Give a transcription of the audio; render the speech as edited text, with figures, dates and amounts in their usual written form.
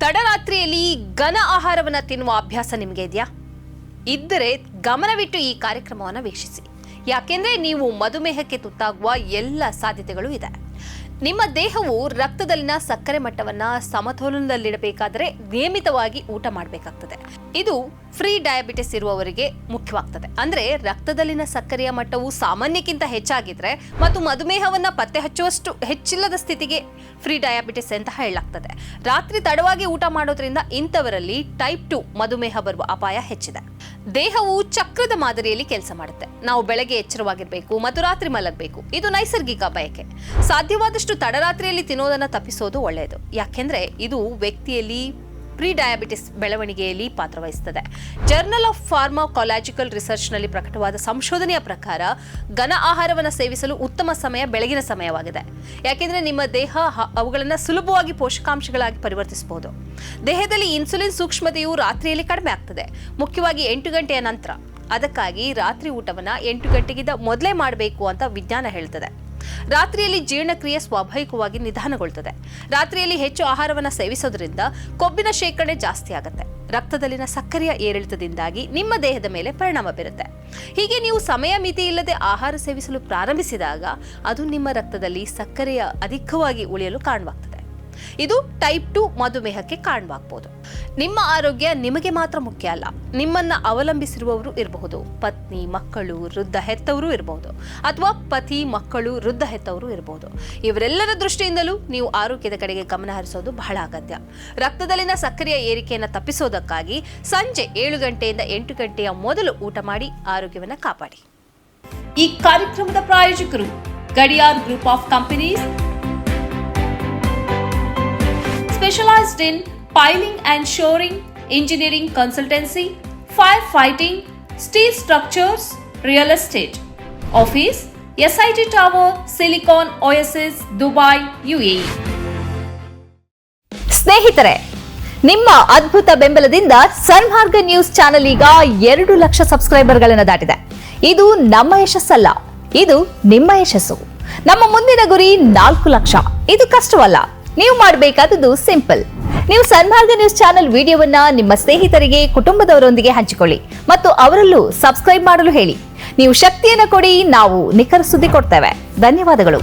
ತಡರಾತ್ರಿಯಲ್ಲಿ ಘನ ಆಹಾರವನ್ನ ತಿನ್ನುವ ಅಭ್ಯಾಸ ನಿಮಗೆ ಇದೆಯಾ? ಇದ್ದರೆ ಗಮನವಿಟ್ಟು ಈ ಕಾರ್ಯಕ್ರಮವನ್ನು ವೀಕ್ಷಿಸಿ. ಯಾಕೆಂದ್ರೆ ನೀವು ಮಧುಮೇಹಕ್ಕೆ ತುತ್ತಾಗುವ ಎಲ್ಲ ಸಾಧ್ಯತೆಗಳು ಇದೆ. ನಿಮ್ಮ ದೇಹವು ರಕ್ತದಲ್ಲಿನ ಸಕ್ಕರೆ ಮಟ್ಟವನ್ನ ಸಮತೋಲನದಲ್ಲಿಡಬೇಕಾದರೆ ನಿಯಮಿತವಾಗಿ ಊಟ ಮಾಡಬೇಕಾಗ್ತದೆ. ಇದು ಫ್ರೀ ಡಯಾಬಿಟಿಸ್ ಇರುವವರಿಗೆ ಮುಖ್ಯವಾಗ್ತದೆ. ಅಂದ್ರೆ ರಕ್ತದಲ್ಲಿನ ಸಕ್ಕರೆಯ ಮಟ್ಟವು ಸಾಮಾನ್ಯಕ್ಕಿಂತ ಹೆಚ್ಚಾಗಿದ್ರೆ ಮತ್ತು ಮಧುಮೇಹವನ್ನ ಪತ್ತೆ ಹಚ್ಚುವಷ್ಟು ಹೆಚ್ಚಿಲ್ಲದ ಸ್ಥಿತಿಗೆ ಫ್ರೀ ಡಯಾಬಿಟಿಸ್ ಅಂತ ಹೇಳಲಾಗ್ತದೆ. ರಾತ್ರಿ ತಡವಾಗಿ ಊಟ ಮಾಡೋದ್ರಿಂದ ಇಂಥವರಲ್ಲಿ ಟೈಪ್ 2 ಮಧುಮೇಹ ಬರುವ ಅಪಾಯ ಹೆಚ್ಚಿದೆ. ದೇಹವು ಚಕ್ರದ ಮಾದರಿಯಲ್ಲಿ ಕೆಲಸ ಮಾಡುತ್ತೆ. ನಾವು ಬೆಳಗ್ಗೆ ಎಚ್ಚರವಾಗಿರಬೇಕು ಮತ್ತು ರಾತ್ರಿ ಮಲಗಬೇಕು. ಇದು ನೈಸರ್ಗಿಕ ಬಯಕೆ. ಸಾಧ್ಯವಾದಷ್ಟು ತಡರಾತ್ರಿಯಲ್ಲಿ ತಿನ್ನೋದನ್ನ ತಪ್ಪಿಸೋದು ಒಳ್ಳೆಯದು. ಯಾಕೆಂದ್ರೆ ಇದು ವ್ಯಕ್ತಿಯಲ್ಲಿ ಪ್ರೀ ಡಯಾಬಿಟಿಸ್ ಬೆಳವಣಿಗೆಯಲ್ಲಿ ಪಾತ್ರವಹಿಸುತ್ತದೆ. ಜರ್ನಲ್ ಆಫ್ ಫಾರ್ಮಾಕಾಲಜಿಕಲ್ ರಿಸರ್ಚ್ ನಲ್ಲಿ ಪ್ರಕಟವಾದ ಸಂಶೋಧನೆಯ ಪ್ರಕಾರ ಘನ ಆಹಾರವನ್ನು ಸೇವಿಸಲು ಉತ್ತಮ ಸಮಯ ಬೆಳಗಿನ ಸಮಯವಾಗಿದೆ. ಯಾಕೆಂದ್ರೆ ನಿಮ್ಮ ದೇಹ ಅವುಗಳನ್ನು ಸುಲಭವಾಗಿ ಪೋಷಕಾಂಶಗಳಾಗಿ ಪರಿವರ್ತಿಸಬಹುದು. ದೇಹದಲ್ಲಿ ಇನ್ಸುಲಿನ್ ಸೂಕ್ಷ್ಮತೆಯು ರಾತ್ರಿಯಲ್ಲಿ ಕಡಿಮೆ ಆಗ್ತದೆ, ಮುಖ್ಯವಾಗಿ 8 ಗಂಟೆಯ ನಂತರ. ಅದಕ್ಕಾಗಿ ರಾತ್ರಿ ಊಟವನ್ನ 8 ಗಂಟೆಗಿಂತ ಮೊದಲೇ ಮಾಡಬೇಕು ಅಂತ ವಿಜ್ಞಾನ ಹೇಳ್ತದೆ. ರಾತ್ರಿಯಲ್ಲಿ ಜೀರ್ಣಕ್ರಿಯೆ ಸ್ವಾಭಾವಿಕವಾಗಿ ನಿಧಾನಗೊಳ್ಳುತ್ತದೆ. ರಾತ್ರಿಯಲ್ಲಿ ಹೆಚ್ಚು ಆಹಾರವನ್ನು ಸೇವಿಸೋದ್ರಿಂದ ಕೊಬ್ಬಿನ ಶೇಖರಣೆ ಜಾಸ್ತಿ ಆಗುತ್ತೆ. ರಕ್ತದಲ್ಲಿನ ಸಕ್ಕರೆಯ ಏರಿಳಿತದಿಂದಾಗಿ ನಿಮ್ಮ ದೇಹದ ಮೇಲೆ ಪರಿಣಾಮ ಬೀರುತ್ತೆ. ಹೀಗೆ ನೀವು ಸಮಯ ಮಿತಿ ಇಲ್ಲದೆ ಆಹಾರ ಸೇವಿಸಲು ಪ್ರಾರಂಭಿಸಿದಾಗ ಅದು ನಿಮ್ಮ ರಕ್ತದಲ್ಲಿ ಸಕ್ಕರೆಯ ಅಧಿಕವಾಗಿ ಉಳಿಯಲು ಕಾರಣವಾಗ್ತದೆ. ಇದು ಟೈಪ್ 2 ಮಧುಮೇಹಕ್ಕೆ ಕಾರಣವಾಗಬಹುದು. ನಿಮ್ಮ ಆರೋಗ್ಯ ನಿಮಗೆ ಮಾತ್ರ ಮುಖ್ಯ ಅಲ್ಲ, ನಿಮ್ಮನ್ನ ಅವಲಂಬಿಸಿರುವವರು ಇರಬಹುದು. ಪತ್ನಿ, ಮಕ್ಕಳು, ವೃದ್ಧ ಹೆತ್ತವರು ಇರಬಹುದು, ಅಥವಾ ಪತಿ, ಮಕ್ಕಳು, ವೃದ್ಧ ಹೆತ್ತವರು ಇರಬಹುದು. ಇವರೆಲ್ಲರ ದೃಷ್ಟಿಯಿಂದಲೂ ನೀವು ಆರೋಗ್ಯದ ಕಡೆಗೆ ಗಮನ ಹರಿಸೋದು ಬಹಳ ಅಗತ್ಯ. ರಕ್ತದಲ್ಲಿನ ಸಕ್ಕರೆಯ ಏರಿಕೆಯನ್ನು ತಪ್ಪಿಸೋದಕ್ಕಾಗಿ ಸಂಜೆ 7 ಗಂಟೆಯಿಂದ 8 ಗಂಟೆಯ ಮೊದಲು ಊಟ ಮಾಡಿ ಆರೋಗ್ಯವನ್ನು ಕಾಪಾಡಿ. ಈ ಕಾರ್ಯಕ್ರಮದ ಪ್ರಾಯೋಜಕರು Gadiyar group of companies, specialized in piling and shoring, engineering consultancy, firefighting, steel structures, real estate. Office, SIT Tower, Silicon Oasis, Dubai, UAE. ಸ್ನೇಹಿತರೆ, ನಿಮ್ಮ ಅದ್ಭುತ ಬೆಂಬಲದಿಂದ ಸನ್ಮಾರ್ಗ ನ್ಯೂಸ್ ಚಾನೆಲ್ ಈಗ 2 ಲಕ್ಷ ಸಬ್ಸ್ಕ್ರೈಬರ್ಗಳನ್ನು ದಾಟಿದೆ. ಇದು ನಮ್ಮ ಯಶಸ್ಸಲ್ಲ, ಇದು ನಿಮ್ಮ ಯಶಸ್ಸು. ನಮ್ಮ ಮುಂದಿನ ಗುರಿ 4 ಲಕ್ಷ. ಇದು ಕಷ್ಟವಲ್ಲ. ನೀವು ಮಾಡಬೇಕಾದದ್ದು ಸಿಂಪಲ್. ನೀವು ಸನ್ಮಾರ್ಗ ನ್ಯೂಸ್ ಚಾನೆಲ್ ವಿಡಿಯೋವನ್ನ ನಿಮ್ಮ ಸ್ನೇಹಿತರಿಗೆ, ಕುಟುಂಬದವರೊಂದಿಗೆ ಹಂಚಿಕೊಳ್ಳಿ ಮತ್ತು ಅವರಲ್ಲೂ ಸಬ್ಸ್ಕ್ರೈಬ್ ಮಾಡಲು ಹೇಳಿ. ನೀವು ಶಕ್ತಿಯನ್ನು ಕೊಡಿ, ನಾವು ನಿಖರ ಸುದ್ದಿ ಕೊಡ್ತೇವೆ. ಧನ್ಯವಾದಗಳು.